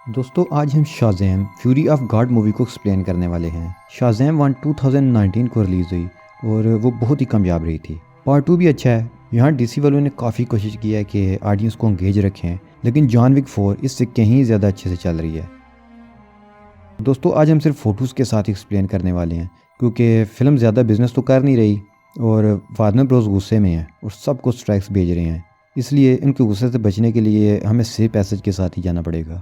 दोस्तों आज हम शाज़ैम फ्यूरी ऑफ गॉड मूवी को एक्सप्लेन करने वाले हैं। शाज़ैम 1 2019 को रिलीज़ हुई और वो बहुत ही कामयाब रही थी। पार्ट 2 भी अच्छा है। यहाँ डीसी वालों ने काफ़ी कोशिश की है कि ऑडियंस को एंगेज रखें, लेकिन जॉन विक 4 इससे कहीं ज़्यादा अच्छे से चल रही है। दोस्तों आज हम सिर्फ फ़ोटोज़ के साथ एक्सप्लेन करने वाले हैं, क्योंकि फ़िल्म ज़्यादा बिजनेस तो कर नहीं रही और वार्नर ब्रोस गुस्से में है और सबको स्ट्राइक्स भेज रहे हैं। इसलिए इनके गुस्से से बचने के लिए हमें सेफ पैसेज के साथ ही जाना पड़ेगा।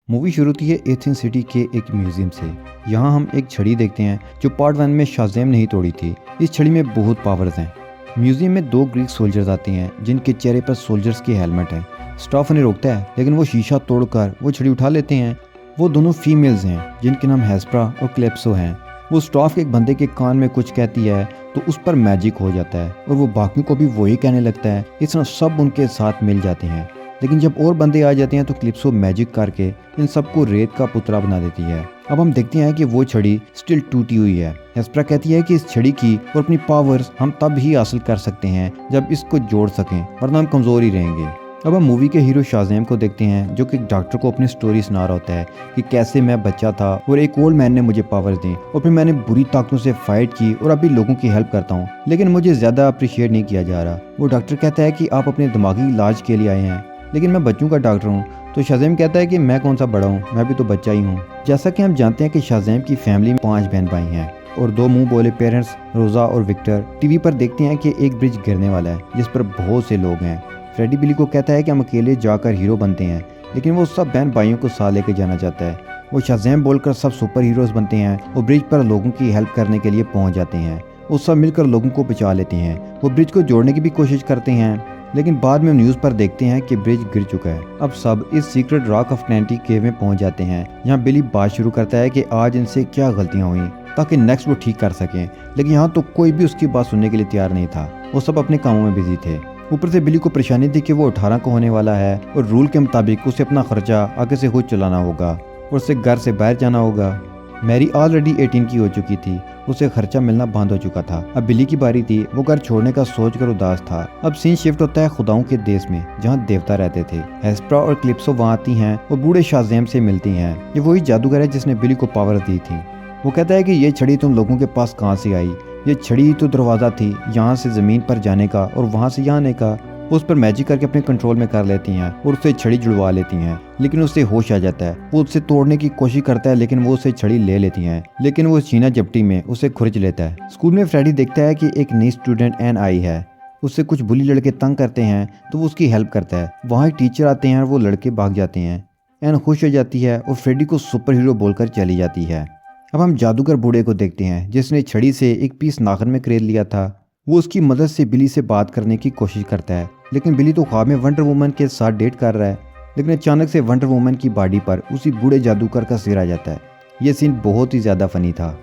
मूवी शुरू होती है एथेंस सिटी के एक म्यूजियम से। यहाँ हम एक छड़ी देखते हैं जो पार्ट 1 में शाज़ैम ने ही तोड़ी थी। इस छड़ी में बहुत पावर्स हैं। म्यूजियम में 2 ग्रीक सोल्जर्स आते हैं जिनके चेहरे पर सोल्जर्स के हेलमेट हैं। स्टाफ उन्हें रोकता है, लेकिन वो शीशा तोड़कर वो छड़ी उठा लेते हैं। वो दोनों फीमेल्स हैं जिनके नाम हेस्परा और क्लेप्सो हैं। वो स्टाफ के एक बंदे के कान में कुछ कहती है तो उस पर मैजिक हो जाता है और वो बाकियों को भी वही कहने लगता है। इस तरह सब उनके साथ मिल जाते हैं। लेकिन जब और बंदे आ जाते हैं तो क्लिप्सो मैजिक करके इन सबको रेत का पुतला बना देती है। अब हम देखते हैं कि वो छड़ी स्टिल टूटी हुई है। हेस्परा कहती है कि इस छड़ी की और अपनी पावर्स हम तब ही हासिल कर सकते हैं जब इसको जोड़ सकें, वरना हम कमज़ोर ही रहेंगे। अब हम मूवी के हीरो शाज़ैम को देखते हैं जो कि एक डॉक्टर को अपनी स्टोरी सुना रहा होता है कि कैसे मैं बच्चा था और एक ओल्ड मैन ने मुझे पावर्स दी और फिर मैंने बुरी ताकतों से फाइट की और अभी लोगों की हेल्प करता हूँ, लेकिन मुझे ज़्यादा अप्रिशिएट नहीं किया जा रहा। वो डॉक्टर कहता है कि आप अपने दिमागी इलाज के लिए आए हैं, लेकिन मैं बच्चों का डॉक्टर हूँ। तो शाज़ैम कहता है कि मैं कौन सा बड़ा हूँ, मैं भी तो बच्चा ही हूँ। जैसा कि हम जानते हैं कि शाज़ैम की फैमिली में 5 बहन भाई हैं और 2 मुंह बोले पेरेंट्स रोज़ा और विक्टर। टीवी पर देखते हैं कि एक ब्रिज गिरने वाला है जिस पर बहुत से लोग हैं। फ्रेडी बिली को कहता है कि हम अकेले जाकर हीरो बनते हैं, लेकिन वो सब बहन भाइयों को साथ लेकर जाना चाहता है। वो शाज़ैम बोलकर सब सुपर हीरोज़ बनते हैं और ब्रिज पर लोगों की हेल्प करने के लिए पहुँच जाते हैं। वो सब मिलकर लोगों को बचा लेते हैं। वो ब्रिज को जोड़ने की भी कोशिश करते हैं, लेकिन बाद में न्यूज़ पर देखते हैं कि ब्रिज गिर चुका है। अब सब इस सीक्रेट रॉक ऑफ 90 केव में पहुंच जाते हैं। यहाँ बिली बात शुरू करता है कि आज इनसे क्या गलतियां हुई ताकि नेक्स्ट वो ठीक कर सकें, लेकिन यहाँ तो कोई भी उसकी बात सुनने के लिए तैयार नहीं था। वो सब अपने कामों में बिजी थे। ऊपर से बिली को परेशानी थी कि वो 18 को होने वाला है और रूल के मुताबिक उसे अपना खर्चा आगे से खुद चलाना होगा और उसे घर से बाहर जाना होगा। मैरी ऑलरेडी 18 की हो चुकी थी, उसे खर्चा मिलना बंद हो चुका था। अब बिली की बारी थी। वो घर छोड़ने का सोचकर उदास था। अब सीन शिफ्ट होता है खुदाओं के देश में जहाँ देवता रहते थे। हेस्परा और क्लिप्सो वहाँ आती हैं और बूढ़े शाज़ैम से मिलती हैं। ये वही जादूगर है जिसने बिली को पावर दी थी। वो कहता है कि ये छड़ी तुम लोगों के पास कहाँ से आई? ये छड़ी तो दरवाज़ा थी यहाँ से ज़मीन पर जाने का और वहाँ से यहाँ आने का। वो उस पर मैजिक करके अपने कंट्रोल में कर लेती हैं और उससे छड़ी जुड़वा लेती हैं, लेकिन उससे होश आ जाता है। वो उससे तोड़ने की कोशिश करता है, लेकिन वो उससे छड़ी ले लेती हैं, लेकिन वो छीना झपटी में उसे खुरच लेता है। स्कूल में फ्रेडी देखता है कि एक नई स्टूडेंट एन आई है। उससे कुछ बुली लड़के तंग करते हैं तो वो उसकी हेल्प करता है। वहाँ एक टीचर आते हैं और वो लड़के भाग जाते हैं। एन खुश हो जाती है और फ्रेडी को सुपर हीरो बोलकर चली जाती है। अब हम जादूगर बूढ़े को देखते हैं जिसने छड़ी से एक पीस नाखन में खरीद लिया था। वो उसकी मदद से बिली से बात करने की कोशिश करता है, लेकिन बिली तो ख्वाब में वंडर वुमन के साथ डेट कर रहा है। लेकिन अचानक से वंडर वुमन की बॉडी पर उसी बूढ़े जादूगर का सिर आ जाता है। ये सीन बहुत ही ज़्यादा फनी था।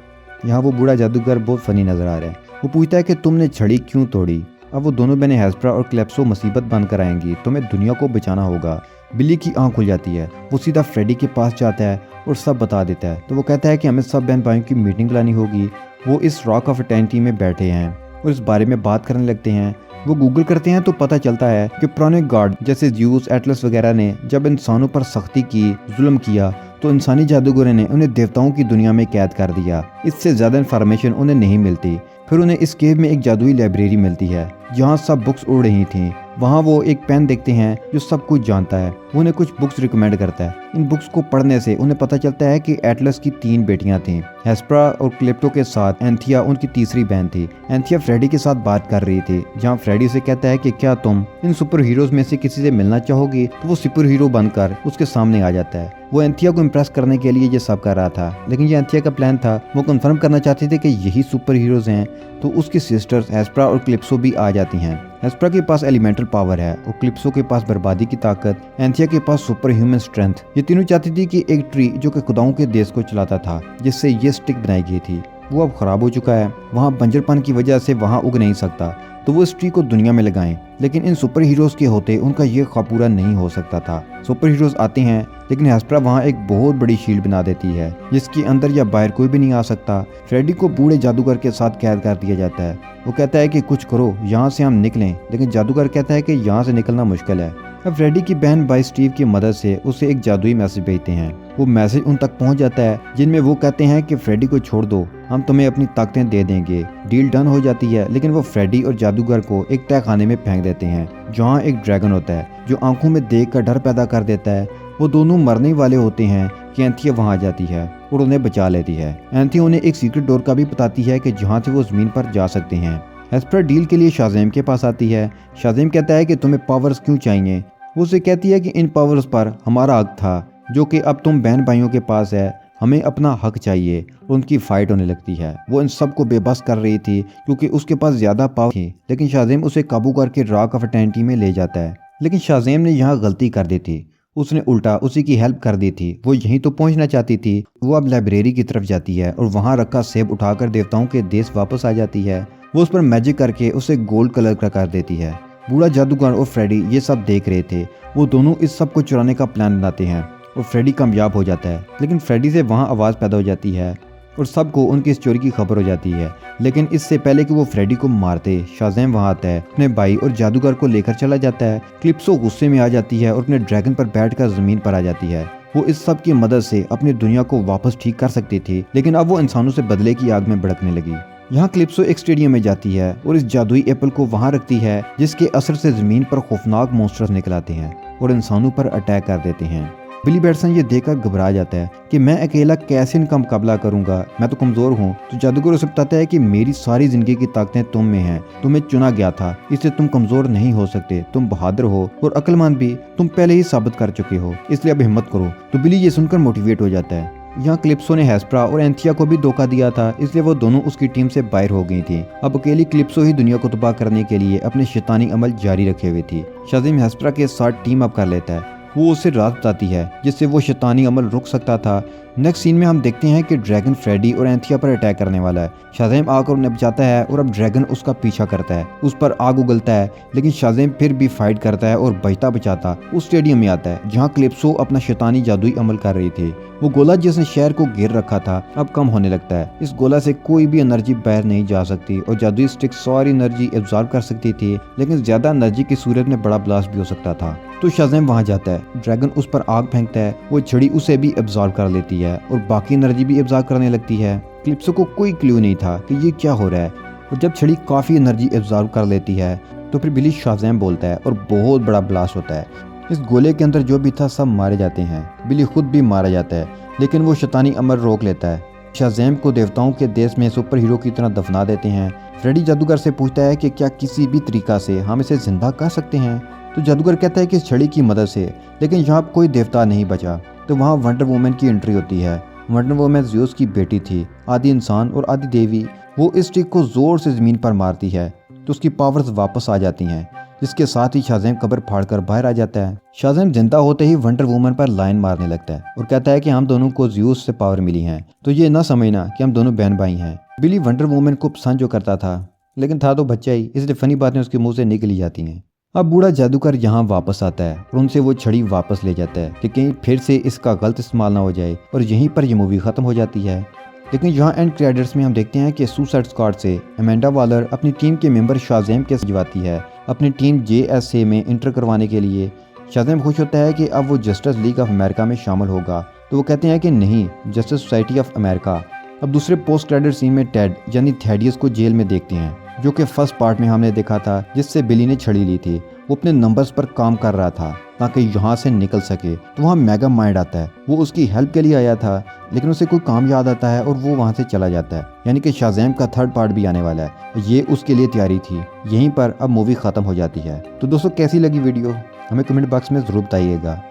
यहाँ वो बूढ़ा जादूगर बहुत फनी नजर आ रहा है। वो पूछता है कि तुमने छड़ी क्यों तोड़ी? अब वो दोनों बहनें हेस्परा और क्लेप्सो मुसीबत बंद कराएंगी, तुम्हें दुनिया को बचाना होगा। बिली की आँख खुल जाती है। वो सीधा फ्रेडी के पास जाता है और सब बता देता है। तो वो कहता है कि हमें सब बहन भाइयों की मीटिंग बुलानी होगी। वो इस रॉक ऑफ एटर्निटी में बैठे हैं और इस बारे में बात करने लगते हैं। वो गूगल करते हैं तो पता चलता है कि पुराने गॉड जैसे ज़्यूस, एटलस वगैरह ने जब इंसानों पर सख्ती की, जुल्म किया, तो इंसानी जादूगरों ने उन्हें देवताओं की दुनिया में कैद कर दिया। इससे ज़्यादा इन्फॉर्मेशन उन्हें नहीं मिलती। फिर उन्हें इस केव में एक जादुई लाइब्रेरी मिलती है जहाँ सब बुक्स उड़ रही थीं। वहाँ वो एक पेन देखते हैं जो सब कुछ जानता है। वो उन्हें कुछ बुक्स रिकमेंड करता है। इन बुक्स को पढ़ने से उन्हें पता चलता है कि एटलस की 3 बेटियां थीं। हेस्परा और क्लेप्टो के साथ एंथिया उनकी तीसरी बहन थी। एंथिया फ्रेडी के साथ बात कर रही थी, जहाँ फ्रेडी से कहता है कि क्या तुम इन सुपर हीरोज में से किसी से मिलना चाहोगी? तो वो सुपर हीरो बनकर उसके सामने आ जाता है। वो एंथिया को इम्प्रेस करने के लिए ये सब कर रहा था, लेकिन ये एंथिया का प्लान था। वो कंफर्म करना चाहते थे कि यही सुपर हीरोज हैं। तो उसकी सिस्टर्स हेस्परा और क्लिप्सो भी आ जाती हैं। हेस्परा के पास एलिमेंटल पावर है और क्लिप्सो के पास बर्बादी की ताकत, एंथिया के पास सुपर ह्यूमन स्ट्रेंथ। ये तीनों चाहती थी कि एक ट्री जो कि खुदाओं के देश को चलाता था, जिससे ये स्टिक बनाई गई थी, वो अब खराब हो चुका है। वहाँ बंजरपन की वजह से वहाँ उग नहीं सकता, तो वो इस ट्री को दुनिया में लगाएं। लेकिन इन सुपर हीरोज के होते उनका ये ख्वाब पूरा नहीं हो सकता था। सुपर हीरोज आते हैं, लेकिन हेस्परा वहाँ एक बहुत बड़ी शील्ड बना देती है जिसके अंदर या बाहर कोई भी नहीं आ सकता। फ्रेडी को बूढ़े जादूगर के साथ कैद कर दिया जाता है। वो कहता है कि कुछ करो, यहाँ से हम निकलें, लेकिन जादूगर कहता है कि यहाँ से निकलना मुश्किल है। अब फ्रेडी की बहन भाई स्टीव की मदद से उसे एक जादुई मैसेज भेजते हैं। वो मैसेज उन तक पहुंच जाता है जिनमें वो कहते हैं कि फ्रेडी को छोड़ दो, हम तुम्हें अपनी ताकतें दे देंगे। डील डन हो जाती है, लेकिन वो फ्रेडी और जादूगर को एक तहखाने में फेंक देते हैं जहाँ एक ड्रैगन होता है जो आंखों में देख कर डर पैदा कर देता है। वो दोनों मरने वाले होते हैं कि एंथिया वहाँ आ जाती है और उन्हें बचा लेती है। एंथिया उन्हें एक सीक्रेट डोर का भी बताती है कि जहाँ से वो जमीन पर जा सकते हैं। हेस्परा डील के लिए शाज़ेम के पास आती है। शाज़ेम कहता है कि तुम्हें पावर्स क्यों चाहिए। वो उसे कहती है कि इन पावर्स पर हमारा हक था जो कि अब तुम बहन भाइयों के पास है, हमें अपना हक चाहिए। और उनकी फाइट होने लगती है। वो इन सबको बेबस कर रही थी क्योंकि उसके पास ज़्यादा पावर थी, लेकिन शाज़ेम उसे काबू करके रॉक ऑफ एटर्निटी में ले जाता है। लेकिन शाज़ेम ने यहाँ गलती कर दी थी, उसने उल्टा उसी की हेल्प कर दी थी। वो यहीं तो पहुंचना चाहती थी। वो अब लाइब्रेरी की तरफ जाती है और वहाँ रखा सेब उठाकर देवताओं के देश वापस आ जाती है। वो उस पर मैजिक करके उसे गोल्ड कलर का कर देती है। बूढ़ा जादूगर और फ्रेडी ये सब देख रहे थे। वो दोनों इस सब को चुराने का प्लान बनाते हैं और फ्रेडी कामयाब हो जाता है। लेकिन फ्रेडी से वहाँ आवाज़ पैदा हो जाती है और सबको उनकी इस चोरी की खबर हो जाती है। लेकिन इससे पहले कि वो फ्रेडी को मारते, शाज़ेम वहाँ आता है, अपने भाई और जादूगर को लेकर चला जाता है। क्लिप्सो गुस्से में आ जाती है और अपने ड्रैगन पर बैठकर ज़मीन पर आ जाती है। वो इस सब की मदद से अपनी दुनिया को वापस ठीक कर सकती थी, लेकिन अब वो इंसानों से बदले की आग में भड़कने लगी। यहाँ क्लिप्सो एक स्टेडियम में जाती है और इस जादुई एप्पल को वहाँ रखती है जिसके असर से ज़मीन पर खौफनाक मॉन्स्टर्स निकल आते हैं और इंसानों पर अटैक कर देते हैं। बिली बैटसन ये देखकर घबरा जाता है कि मैं अकेला कैसे इनका मुकाबला करूंगा, मैं तो कमज़ोर हूँ। तो जादूगर उसे बताता है कि मेरी सारी ज़िंदगी की ताकतें तुम में हैं, तुम्हें चुना गया था, इसलिए तुम कमज़ोर नहीं हो सकते। तुम बहादुर हो और अक्लमंद भी, तुम पहले ही साबित कर चुके हो, इसलिए अब हिम्मत करो। तो बिली ये सुनकर मोटिवेट हो जाता है। यहाँ क्लिप्सो ने हेस्परा और एंथिया को भी धोखा दिया था, इसलिए वो दोनों उसकी टीम से बाहर हो गई थी। अब अकेली क्लिप्सो ही दुनिया को तबाह करने के लिए अपने शैतानी अमल जारी रखे हुए थी। शाज़ेम हेस्परा के साथ टीम अप कर लेता है। वो उसे राज बताती है जिससे वो शैतानी अमल रुक सकता था। नेक्स्ट सीन में हम देखते हैं कि ड्रैगन फ्रेडी और एंथिया पर अटैक करने वाला है। शाज़ेम आकर उन्हें बचाता है और अब ड्रैगन उसका पीछा करता है, उस पर आग उगलता है, लेकिन शाज़ेम फिर भी फाइट करता है और बचता बचाता उस स्टेडियम में आता है जहाँ क्लिप्सो अपना शैतानी जादुई अमल कर रही थी। वो गोला जिसने शहर को घेर रखा था अब कम होने लगता है। इस गोला से कोई भी एनर्जी बाहर नहीं जा सकती और जादुई स्टिक सारी एनर्जी एब्जॉर्ब कर सकती थी, लेकिन ज्यादा एनर्जी की सूरत में बड़ा ब्लास्ट भी हो सकता था। तो शाज़ेम वहाँ जाता है, ड्रैगन उस पर आग फेंकता है, वो छड़ी उसे भी एब्जॉर्ब कर लेती है और बाकी एनर्जी भी एब्जॉर्ब करने लगती है। क्लिप्सो को कोई क्लू नहीं था कि ये क्या हो रहा है, और जब छड़ी काफी एनर्जी एब्जॉर्ब कर लेती है तो फिर बिली शाज़ेम बोलता है और बहुत बड़ा ब्लास्ट होता है। इस गोले के अंदर जो भी था सब मारे जाते हैं। बिली खुद भी मारा जाता है, लेकिन वो शैतानी अमल रोक लेता है। शाज़ेम को देवताओं के देश में सुपर हीरो की तरह दफना देते हैं। फ्रेडी जादूगर से पूछता है कि क्या किसी भी तरीका से हम इसे जिंदा कर सकते हैं। तो जादूगर कहता है कि इस छड़ी की मदद से, लेकिन यहाँ कोई देवता नहीं बचा। तो वहाँ वंडर वुमन की एंट्री होती है। वंडर वुमन ज़्यूस की बेटी थी, आदि इंसान और आदि देवी। वो इस स्टिक को जोर से ज़मीन पर मारती है तो उसकी पावर्स वापस आ जाती हैं, जिसके साथ ही शाज़ेम कब्र फाड़कर बाहर आ जाता है। शाज़ेम जिंदा होते ही वंडर वुमन पर लाइन मारने लगता है और कहता है कि हम दोनों को ज़्यूस से पावर मिली है, तो ये ना समझना कि हम दोनों बहन भाई हैं। बिली वंडर वुमन को पसंद जो करता था, लेकिन था तो बच्चा ही, इसलिए फनी बातें उसके मुंह से निकली जाती हैं। अब बूढ़ा जादूगर यहाँ वापस आता है और उनसे वो छड़ी वापस ले जाता है कि कहीं फिर से इसका गलत इस्तेमाल ना हो जाए, और यहीं पर यह मूवी ख़त्म हो जाती है। लेकिन यहाँ एंड क्रेडिट्स में हम देखते हैं कि सुसाइड स्क्वाड से अमेंडा वालर अपनी टीम के मेंबर शाज़ेम के सजवाती है अपनी टीम JSA में इंटर करवाने के लिए। शाज़ेम खुश होता है कि अब वो जस्टिस लीग ऑफ अमेरिका में शामिल होगा, तो वो कहते हैं कि नहीं, जस्टिस सोसाइटी ऑफ अमेरिका। अब दूसरे पोस्ट क्रेडिट सीन में टेड यानी थेडियस को जेल में देखते हैं, जो कि फर्स्ट पार्ट में हमने देखा था जिससे बिली ने छड़ी ली थी। वो अपने नंबर्स पर काम कर रहा था ताकि यहाँ से निकल सके। तो वहाँ मेगा माइंड आता है, वो उसकी हेल्प के लिए आया था, लेकिन उसे कोई काम याद आता है और वो वहाँ से चला जाता है। यानी कि शाज़ेम का थर्ड पार्ट भी आने वाला है, ये उसके लिए तैयारी थी। यहीं पर अब मूवी ख़त्म हो जाती है। तो दोस्तों कैसी लगी वीडियो हमें कमेंट बॉक्स में ज़रूर बताइएगा।